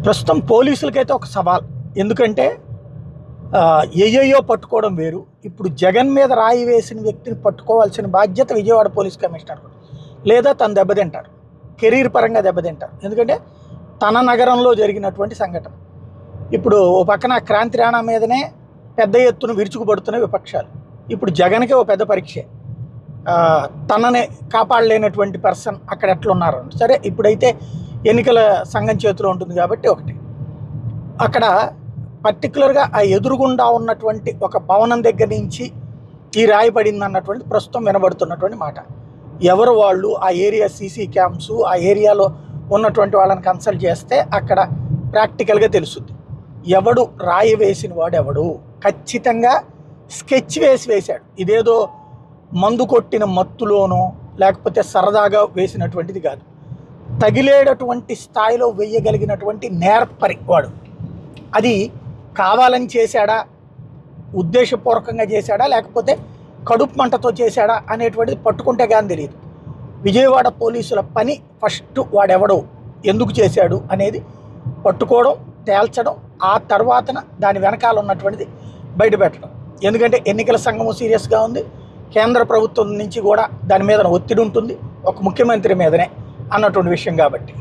ప్రస్తుతం పోలీసులకైతే ఒక సవాల్. ఎందుకంటే ఏయో పట్టుకోవడం వేరు. ఇప్పుడు జగన్ మీద రాయి వేసిన వ్యక్తిని పట్టుకోవాల్సిన బాధ్యత విజయవాడ పోలీస్ కమిషనర్, లేదా తను దెబ్బతింటారు, కెరీర్ పరంగా దెబ్బతింటారు. ఎందుకంటే తన నగరంలో జరిగినటువంటి సంఘటన. ఇప్పుడు ఓ పక్కన క్రాంతి రాణా మీదనే పెద్ద ఎత్తున విరుచుకుపడుతున్న విపక్షాలు. ఇప్పుడు జగన్కే ఓ పెద్ద పరీక్షే. తనని కాపాడలేనటువంటి పర్సన్ అక్కడ ఎట్లున్నారు. సరే, ఇప్పుడైతే ఎన్నికల సంఘం చేతిలో ఉంటుంది కాబట్టి ఒకటి. అక్కడ పర్టికులర్గా ఆ ఎదురుగుండా ఉన్నటువంటి ఒక భవనం దగ్గర నుంచి ఈ రాయి పడింది అన్నటువంటి ప్రస్తుతం వినబడుతున్నటువంటి మాట. ఎవరు వాళ్ళు, ఆ ఏరియా సీసీ క్యామ్స్, ఆ ఏరియాలో ఉన్నటువంటి వాళ్ళని కన్సల్ట్ చేస్తే అక్కడ ప్రాక్టికల్గా తెలుస్తుంది ఎవడు రాయి వేసిన వాడు ఎవడు. ఖచ్చితంగా స్కెచ్ వేసాడు. ఇదేదో మందు కొట్టిన మత్తులోనో లేకపోతే సరదాగా వేసినటువంటిది కాదు. తగిలేటటువంటి స్థాయిలో వేయగలిగినటువంటి నేర్పరి వాడు. అది కావాలని చేశాడా, ఉద్దేశపూర్వకంగా చేశాడా, లేకపోతే కడుపు మంటతో చేశాడా అనేటువంటిది పట్టుకుంటే కానీ తెలియదు. విజయవాడ పోలీసుల పని ఫస్ట్ వాడెవడో, ఎందుకు చేశాడు అనేది పట్టుకోవడం, తేల్చడం, ఆ తర్వాతన దాని వెనకాల ఉన్నటువంటిది బయటపెట్టడం. ఎందుకంటే ఎన్నికల సంఘము సీరియస్గా ఉంది, కేంద్ర ప్రభుత్వం నుంచి కూడా దాని మీద ఒత్తిడి ఉంటుంది, ఒక ముఖ్యమంత్రి మీదనే అన్నటువంటి విషయం కాబట్టి.